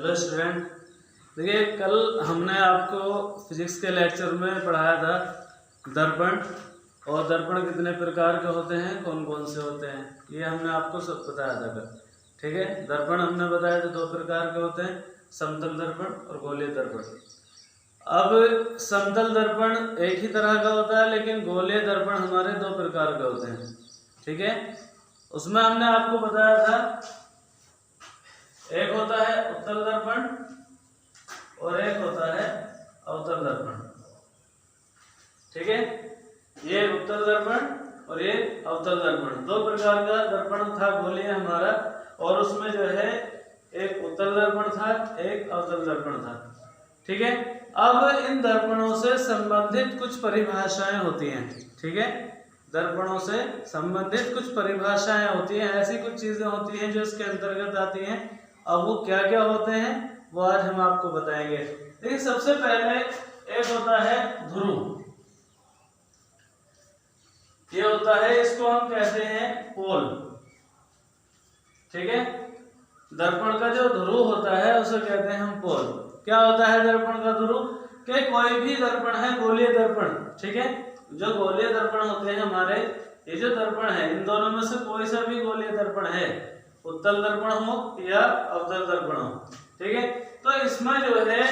Hello student, देखिए कल हमने आपको फिजिक्स के लेक्चर में पढ़ाया था दर्पण, और दर्पण कितने प्रकार के होते हैं, कौन कौन से होते हैं, ये हमने आपको सब बताया था कल। ठीक है, दर्पण हमने बताया था दो प्रकार के होते हैं, समतल दर्पण और गोलीय दर्पण। अब समतल दर्पण एक ही तरह का होता है, लेकिन गोलीय दर्पण हमारे दो प्रकार के होते हैं। ठीक है, उसमें हमने आपको बताया था एक होता है उत्तल दर्पण और एक होता है अवतल दर्पण। ठीक है, ये उत्तल दर्पण और ये अवतल दर्पण, दो प्रकार का दर्पण था गोलीय हमारा, और उसमें जो है एक उत्तल दर्पण था, एक अवतल दर्पण था। ठीक है, अब इन दर्पणों से संबंधित कुछ परिभाषाएं होती हैं। ठीक है, दर्पणों से संबंधित कुछ परिभाषाएं होती हैं, ऐसी कुछ चीजें होती हैं जो इसके अंतर्गत आती हैं। अब वो क्या क्या होते हैं वो आज हम आपको बताएंगे। देखिए, सबसे पहले एक होता है ध्रुव। ये होता है, इसको हम कहते हैं पोल। ठीक है, दर्पण का जो ध्रुव होता है उसे कहते हैं हम पोल। क्या होता है दर्पण का ध्रुव? कि कोई भी दर्पण है गोलीय दर्पण, ठीक है, जो गोलीय दर्पण होते हैं हमारे, ये जो दर्पण है इन दोनों में से कोई सा भी गोलीय दर्पण है, उत्तल दर्पण हो या अवतल दर्पण हो। ठीक है, तो इसमें जो है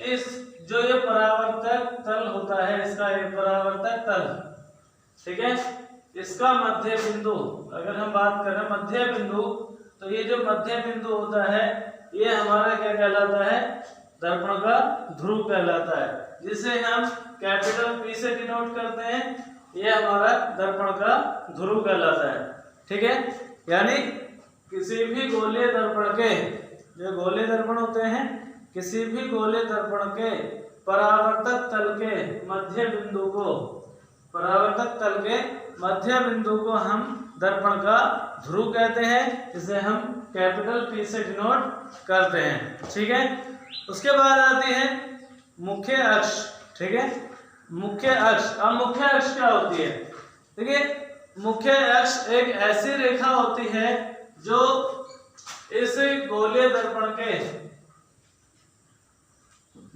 इस जो ये परावर्तक तल होता है, इसका ये परावर्तक तल, ठीक है, इसका मध्य बिंदु, अगर हम बात करें मध्य बिंदु, तो ये जो मध्य बिंदु होता है ये हमारा क्या कहलाता है? दर्पण का ध्रुव कहलाता है, जिसे हम कैपिटल P से डिनोट करते हैं। ये हमारा दर्पण का ध्रुव कहलाता है। ठीक है, यानी किसी भी गोलीय दर्पण के, जो गोलीय दर्पण होते हैं, किसी भी गोलीय दर्पण के परावर्तक तल के मध्य बिंदु को, परावर्तक तल के मध्य बिंदु को हम दर्पण का ध्रुव कहते हैं, जिसे हम कैपिटल P से डिनोट करते हैं। ठीक है, उसके बाद आती है मुख्य अक्ष। ठीक है, मुख्य अक्ष। अब मुख्य अक्ष क्या होती है? देखिए, मुख्य अक्ष एक ऐसी रेखा होती है जो इस गोलीय दर्पण के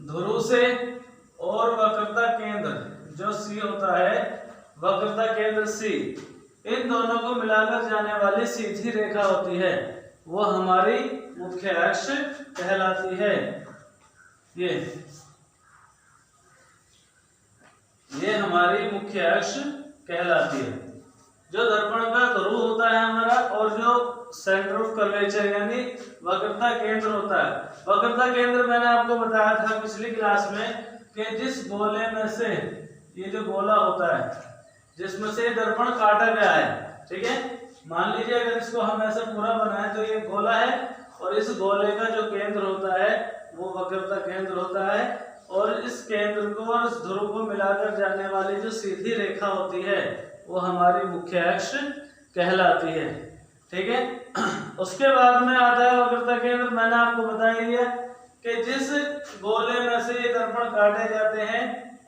ध्रुव से और वक्रता केंद्र जो C होता है, वक्रता केंद्र C, इन दोनों को मिलाकर जाने वाली सीधी रेखा होती है, वो हमारी मुख्य अक्ष कहलाती है। ये हमारी मुख्य अक्ष कहलाती है। जो दर्पण का ध्रुव होता है हमारा, और जो सेंटर ऑफ कर्वेचर यानी वक्रता केंद्र होता है, वक्रता केंद्र मैंने आपको बताया था पिछली क्लास में कि जिस गोले में से, ये जो गोला होता है जिसमें से दर्पण काटा गया है, ठीक है, मान लीजिए अगर इसको हम ऐसा पूरा बनाए तो ये गोला है, और इस गोले का जो केंद्र होता है वो वक्रता केंद्र होता है, और इस केंद्र को और इस ध्रुव को मिलाकर जाने वाली जो सीधी रेखा होती है वो हमारी मुख्य अक्ष कहलाती है। ठीक है, उसके बाद में आता है वक्रता केंद्र। मैंने आपको बता ही दिया कि जिस गोले में से ये दर्पण काटे जाते हैं,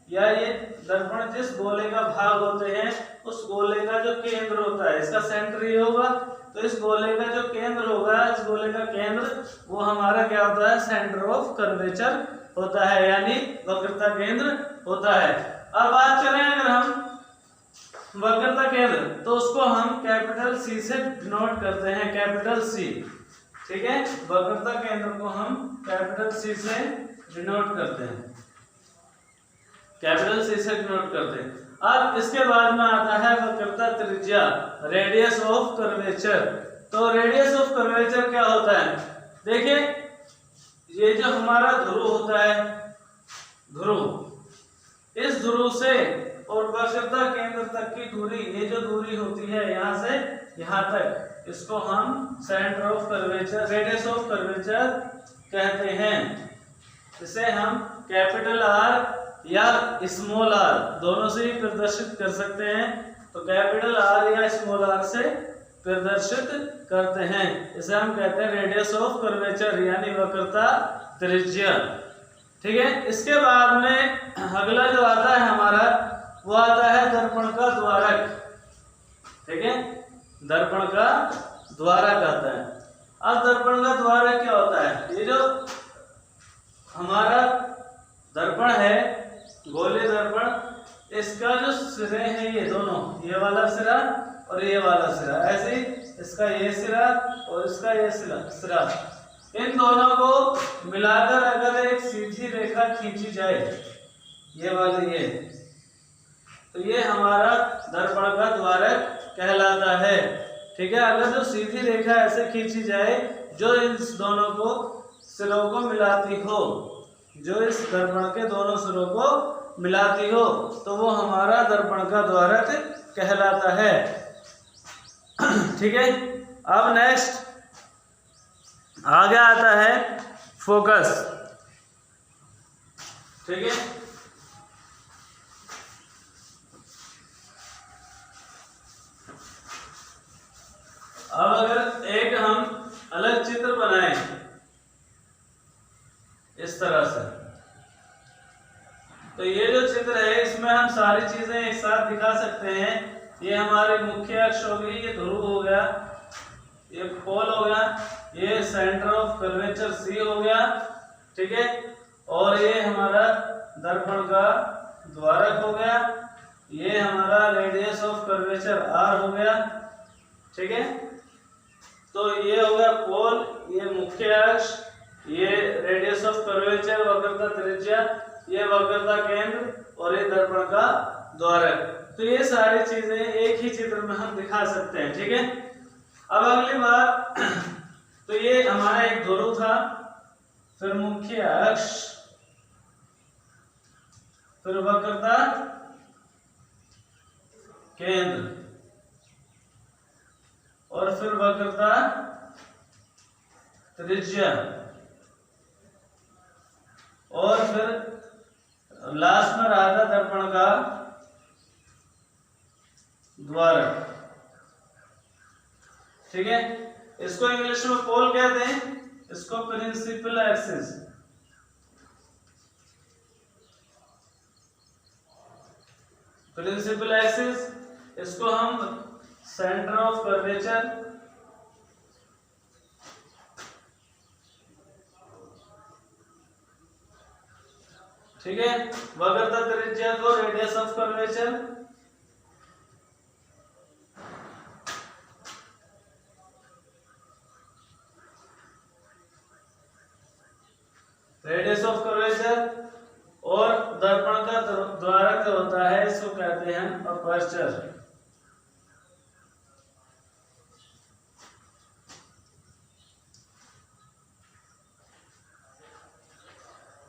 या ये दर्पण जिस गोले का भाग होते हैं, उस गोले का जो केंद्र होता है, इसका सेंटर ये होगा, तो इस गोले का जो केंद्र होगा, इस गोले का केंद्र वो हमारा क्या होता है? सेंटर ऑफ कर्वेचर होता है, यानी वक्रता केंद्र होता है। अब बात करें अगर हम वक्रता केंद्र, तो उसको हम कैपिटल C से डिनोट करते हैं, कैपिटल C। ठीक है, वक्रता केंद्र को हम कैपिटल C से डिनोट करते हैं, कैपिटल C से डिनोट करते हैं। अब इसके बाद में आता है वक्रता त्रिज्या, रेडियस ऑफ कर्वेचर। तो रेडियस ऑफ कर्वेचर क्या होता है? देखिए, ये जो हमारा ध्रुव होता है, ध्रुव, इस ध्रुव से और वक्रता केंद्र तक की दूरी, ये जो दूरी होती है यहाँ से यहाँ तक, इसको हम centre of curvature, radius of curvature कहते हैं। इसे हम कैपिटल R या स्मॉल r दोनों से ही प्रदर्शित कर सकते हैं। तो कैपिटल R या स्मॉल r से प्रदर्शित करते हैं, इसे हम कहते हैं रेडियस ऑफ कर्वेचर यानी वक्रता त्रिज्या। ठीक है, इसके बाद में अगला जो आता है हमारा, वो आता है दर्पण का द्वारक। ठीक है, दर्पण का द्वारक आता है। अब दर्पण का द्वारक क्या होता है? ये जो इसका जो सिरे हैं ये दोनों, ये वाला सिरा और ये वाला सिरा, ऐसे ही इसका ये सिरा और इसका ये सिरा, इन दोनों को मिलाकर अगर एक सीधी रेखा खींची जाए, ये वाली ये, तो ये हमारा दर्पण का द्वारक कहलाता है। ठीक है, अगर जो सीधी रेखा ऐसे खींची जाए जो इन दोनों को सिरों को मिलाती हो, जो इस दर्पण के दोनों सिरों को मिलाती हो, तो वो हमारा दर्पण का द्वारक कहलाता है। ठीक है, अब नेक्स्ट आगे आता है फोकस। ठीक है, अब अगर एक हम अलग चित्र बनाएं इस तरह से, तो ये जो चित्र है इसमें हम सारी चीजें एक साथ दिखा सकते हैं। ये हमारी मुख्य अक्ष हो गई, ये ध्रुव हो गया, ये पोल हो गया, ये सेंटर ऑफ कर्वेचर सी हो गया। ठीक है, और ये हमारा दर्पण का द्वारक हो गया, ये हमारा रेडियस ऑफ कर्वेचर आर हो गया। ठीक है, तो ये हो गया पोल, ये मुख्य अक्ष, ये रेडियस ऑफ कर्वेचर वक्रता त्रिज्या, ये वक्रता केंद्र और ये दर्पण का द्वारक। तो ये सारी चीजें एक ही चित्र में हम दिखा सकते हैं। ठीक है, अब अगली बार तो ये हमारा एक ध्रुव था, फिर मुख्य अक्ष, फिर वक्रता केंद्र और फिर वक्रता त्रिज्या और फिर लास्ट में रहा था दर्पण का द्वारक। ठीक है, इसको इंग्लिश में पोल कहते हैं, इसको प्रिंसिपल एक्सिस। प्रिंसिपल एक्सिस, इसको हम सेंटर ऑफ कर्वेचर, ठीक है, वक्रता त्रिज्या को radius of curvature, radius of curvature, और दर्पण का द्वारक जो होता है इसको कहते हैं अपर्चर।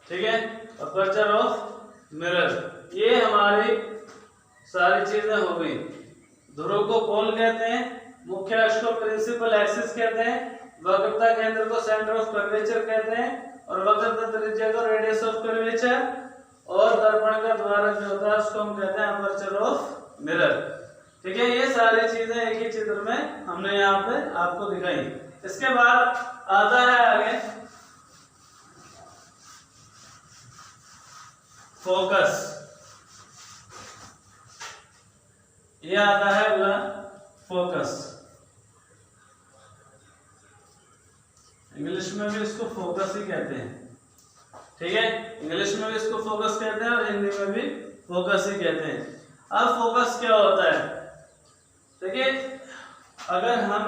ठीक है, अपर्चर ऑफ मिरर। ये हमारी सारी चीजें हो गई। ध्रुव को पोल कहते हैं, मुख्य अक्ष को प्रिंसिपल एक्सिस कहते हैं, वक्रता केंद्र को सेंटर ऑफ कर्वेचर कहते हैं, और वक्रता त्रिज्या को रेडियस ऑफ कर्वेचर, और दर्पण का द्वारक जो होता है उसको हम कहते हैं अपर्चर ऑफ मिरर। ठीक है, ये सारी चीजें एक ही चित्र में हमने यहाँ पे आपको दिखाई। इसके बाद आता है आगे फोकस। ये आता है अगला फोकस। इंग्लिश में भी इसको फोकस ही कहते हैं। ठीक है, इंग्लिश में भी इसको फोकस कहते हैं और हिंदी में भी फोकस ही कहते हैं। अब फोकस क्या होता है? देखिए, अगर हम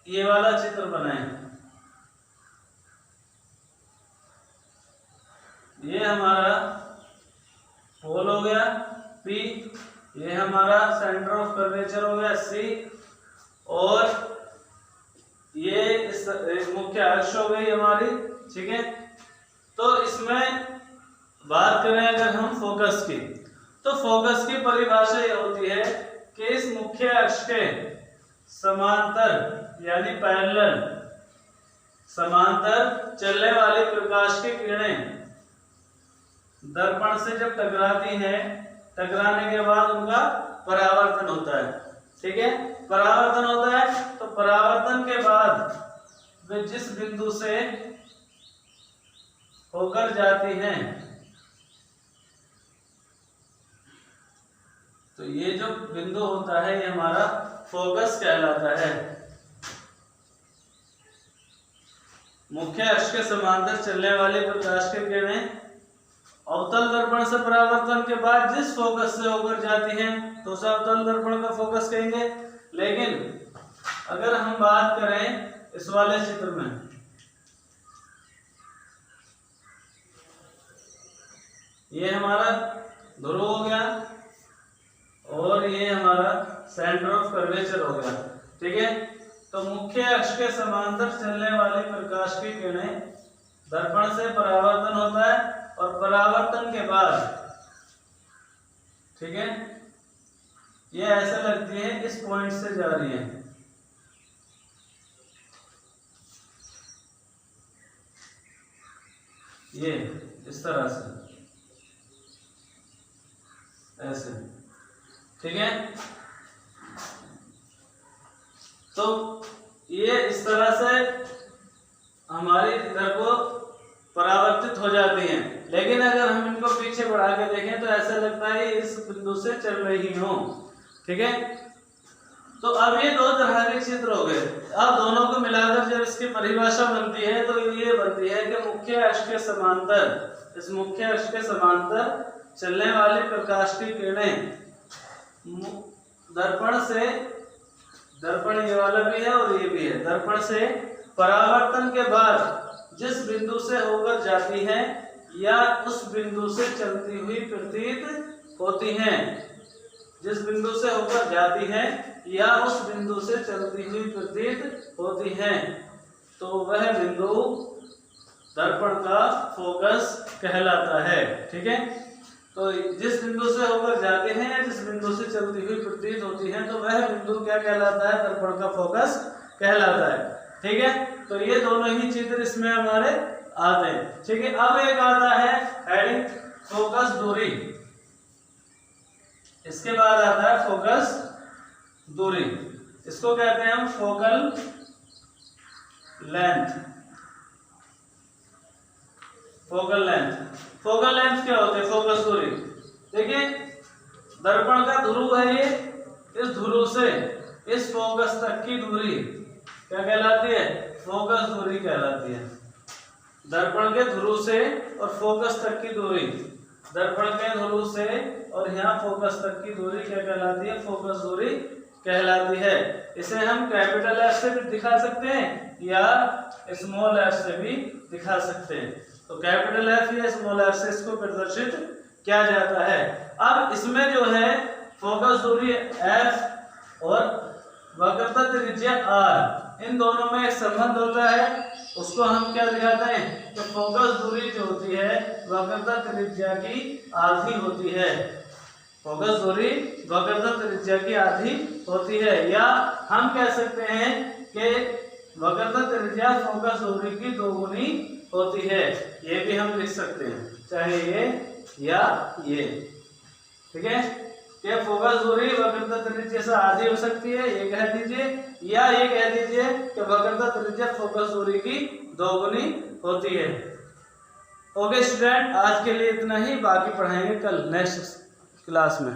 ये वाला चित्र बनाएं, ये हमारा पोल हो गया P, ये हमारा सेंटर ऑफ कर्वेचर हो गया C, और ये इस मुख्य अक्ष हो गई हमारी। ठीक है, तो इसमें बात करें अगर हम फोकस की, तो फोकस की परिभाषा ये होती है कि इस मुख्य अक्ष के समांतर यानी पैरेलल समांतर चलने वाली प्रकाश की किरणें दर्पण से जब टकराती हैं, टकराने के बाद उनका परावर्तन होता है। ठीक है, परावर्तन होता है तो परावर्तन के बाद वे जिस बिंदु से होकर जाती हैं, तो ये जो बिंदु होता है ये हमारा फोकस कहलाता है। मुख्य अक्ष के समांतर चलने वाली प्रकाश की किरणें अवतल दर्पण से परावर्तन के बाद जिस फोकस से होकर जाती है तो उसे अवतल दर्पण का फोकस कहेंगे। लेकिन अगर हम बात करें इस वाले चित्र में, ये हमारा ध्रुव हो गया और ये हमारा सेंटर ऑफ कर्वेचर हो गया, ठीक है। तो मुख्य अक्ष के समांतर चलने वाली प्रकाश की किरणें दर्पण से परावर्तन होता है और परावर्तन के बाद, ठीक है, ये ऐसे लगती है इस पॉइंट से जा रही है, ये इस तरह से ऐसे, ठीक है। तो ये इस तरह से हमारी इधर को परावर्तित हो जाती हैं। लेकिन अगर हम इनको पीछे बढ़ा के देखें तो ऐसा लगता है इस बिंदु से चल रही हो, ठीक है। तो अब ये दो तरह के चित्र हो गए। अब दोनों को मिलाकर जब इसकी परिभाषा बनती है तो ये बनती है कि मुख्य अक्ष के समांतर, इस मुख्य अक्ष के समांतर चलने वाली प्रकाश की किरणें दर्पण से, दर्पण ये वाला भी है और ये भी है, दर्पण से परावर्तन के बाद जिस बिंदु से होकर जाती है या उस बिंदु से चलती हुई प्रतीत होती हैं, जिस बिंदु से होकर जाती है या उस बिंदु से चलती हुई प्रतीत होती हैं, तो वह बिंदु दर्पण का फोकस कहलाता है, ठीक है। तो जिस बिंदु से होकर जाते हैं या जिस बिंदु से चलती हुई प्रतीत होती है तो वह बिंदु क्या कहलाता है, दर्पण का फोकस कहलाता है, ठीक है। तो ये दोनों ही चित्र इसमें हमारे आते हैं, ठीक है। अब एक आता है हेडिंग फोकस दूरी, इसके बाद आता है फोकस दूरी, इसको कहते हैं हम focal length. Focal length, focal length क्या होती है, फोकस दूरी। देखिए दर्पण का ध्रुव है ये, इस ध्रुव से इस फोकस तक की दूरी क्या कहलाती है, फोकस दूरी कहलाती है। दर्पण के ध्रुव से और फोकस तक की दूरी, दर्पण के ध्रुव से और यहाँ फोकस तक की दूरी क्या कहलाती है, फोकस दूरी कहलाती है। इसे हम कैपिटल एफ से भी दिखा सकते हैं या स्मॉल एफ से भी दिखा सकते हैं। तो कैपिटल एफ या स्मॉल एफ से इसको प्रदर्शित किया जाता है। अब इसमें जो है फोकस दूरी एफ और वक्रता त्रिज्या आर, इन दोनों में एक संबंध होता है, उसको हम क्या दिखाते हैं, तो फोकस दूरी जो होती है वक्रता त्रिज्या की आधी होती है। फोकस दूरी वक्रता त्रिज्या की आधी होती है, या हम कह सकते हैं कि वक्रता त्रिज्या फोकस दूरी की दोगुनी होती है। ये भी हम लिख सकते हैं, चाहे ये या ये, ठीक है। कि फोकस दूरी वक्रता त्रिज्या से आधी हो सकती है, ये कह दीजिए, या ये कह दीजिए कि वक्रता त्रिज्या फोकस दूरी की दोगुनी होती है। ओके स्टूडेंट, आज के लिए इतना ही, बाकी पढ़ाएंगे कल नेक्स्ट क्लास में।